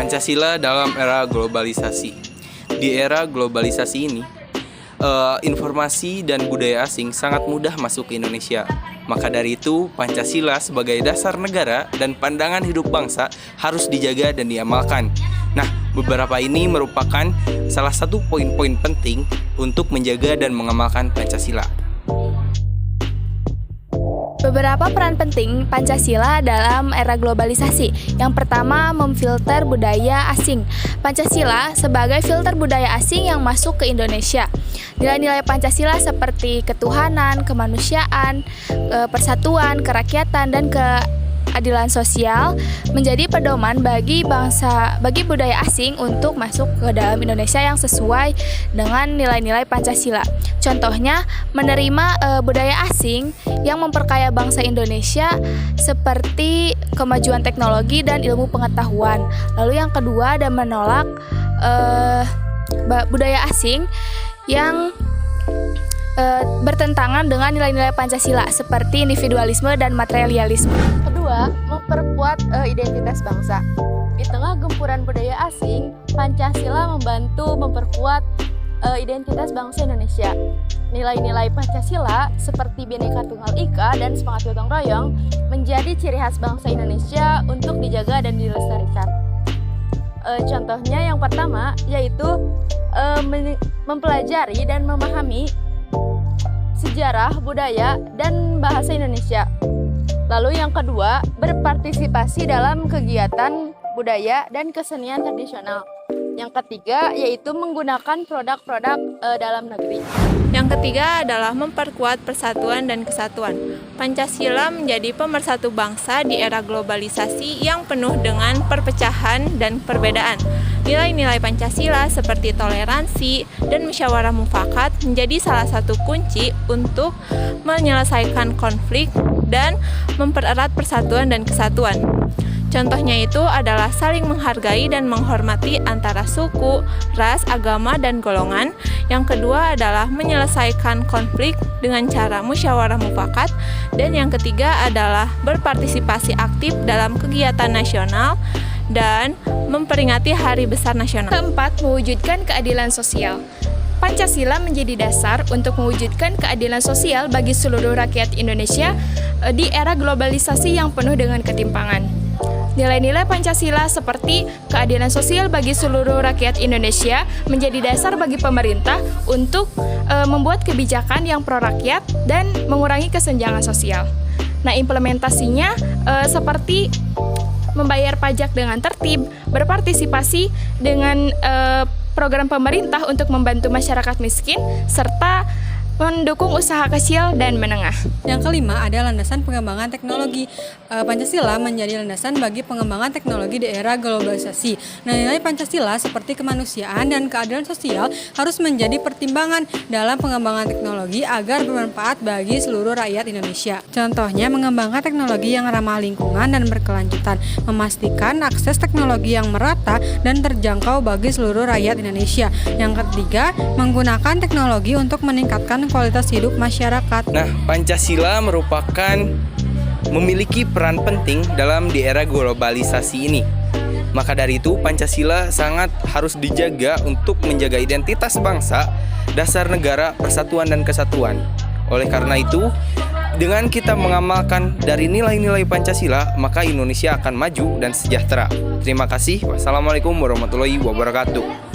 Pancasila dalam era globalisasi. Di era globalisasi ini, informasi dan budaya asing sangat mudah masuk ke Indonesia. Maka dari itu, Pancasila sebagai dasar negara dan pandangan hidup bangsa harus dijaga dan diamalkan. Nah, beberapa ini merupakan salah satu poin-poin penting untuk menjaga dan mengamalkan Pancasila. Beberapa peran penting Pancasila dalam era globalisasi. Yang pertama, memfilter budaya asing. Pancasila sebagai filter budaya asing yang masuk ke Indonesia. Nilai-nilai Pancasila seperti ketuhanan, kemanusiaan, persatuan, kerakyatan, dan keadilan sosial menjadi pedoman bagi budaya asing untuk masuk ke dalam Indonesia yang sesuai dengan nilai-nilai Pancasila. Contohnya, menerima budaya asing yang memperkaya bangsa Indonesia seperti kemajuan teknologi dan ilmu pengetahuan. Lalu yang kedua, ada menolak budaya asing yang bertentangan dengan nilai-nilai Pancasila seperti individualisme dan materialisme. Kedua, memperkuat identitas bangsa. Di tengah gempuran budaya asing, Pancasila membantu memperkuat identitas bangsa Indonesia. Nilai-nilai Pancasila seperti Bhinneka Tunggal Ika dan semangat gotong royong menjadi ciri khas bangsa Indonesia untuk dijaga dan dilestarikan. Contohnya yang pertama yaitu mempelajari dan memahami sejarah, budaya, dan bahasa Indonesia. Lalu yang kedua, berpartisipasi dalam kegiatan budaya dan kesenian tradisional. Yang ketiga, yaitu menggunakan produk-produk dalam negeri. Yang ketiga adalah memperkuat persatuan dan kesatuan. Pancasila menjadi pemersatu bangsa di era globalisasi yang penuh dengan perpecahan dan perbedaan. Nilai-nilai Pancasila seperti toleransi dan musyawarah mufakat menjadi salah satu kunci untuk menyelesaikan konflik dan mempererat persatuan dan kesatuan. Contohnya itu adalah saling menghargai dan menghormati antara suku, ras, agama, dan golongan. Yang kedua adalah menyelesaikan konflik dengan cara musyawarah mufakat. Dan yang ketiga adalah berpartisipasi aktif dalam kegiatan nasional dan memperingati hari besar nasional. Keempat, mewujudkan keadilan sosial. Pancasila menjadi dasar untuk mewujudkan keadilan sosial bagi seluruh rakyat Indonesia di era globalisasi yang penuh dengan ketimpangan. Nilai-nilai Pancasila seperti keadilan sosial bagi seluruh rakyat Indonesia menjadi dasar bagi pemerintah untuk membuat kebijakan yang pro-rakyat dan mengurangi kesenjangan sosial. Nah, implementasinya seperti membayar pajak dengan tertib, berpartisipasi dengan program pemerintah untuk membantu masyarakat miskin, serta mendukung usaha kecil dan menengah. Yang kelima ada landasan pengembangan teknologi. Pancasila menjadi landasan bagi pengembangan teknologi di era globalisasi. Nah, nilai Pancasila seperti kemanusiaan dan keadilan sosial harus menjadi pertimbangan dalam pengembangan teknologi agar bermanfaat bagi seluruh rakyat Indonesia. Contohnya, mengembangkan teknologi yang ramah lingkungan dan berkelanjutan, memastikan akses teknologi yang merata dan terjangkau bagi seluruh rakyat Indonesia. Yang ketiga, menggunakan teknologi untuk meningkatkan kualitas hidup masyarakat. Nah, Pancasila memiliki peran penting dalam di era globalisasi ini. Maka dari itu, Pancasila sangat harus dijaga untuk menjaga identitas bangsa, dasar negara, persatuan dan kesatuan. Oleh karena itu, dengan kita mengamalkan dari nilai-nilai Pancasila, maka Indonesia akan maju dan sejahtera. Terima kasih. Wassalamualaikum warahmatullahi wabarakatuh.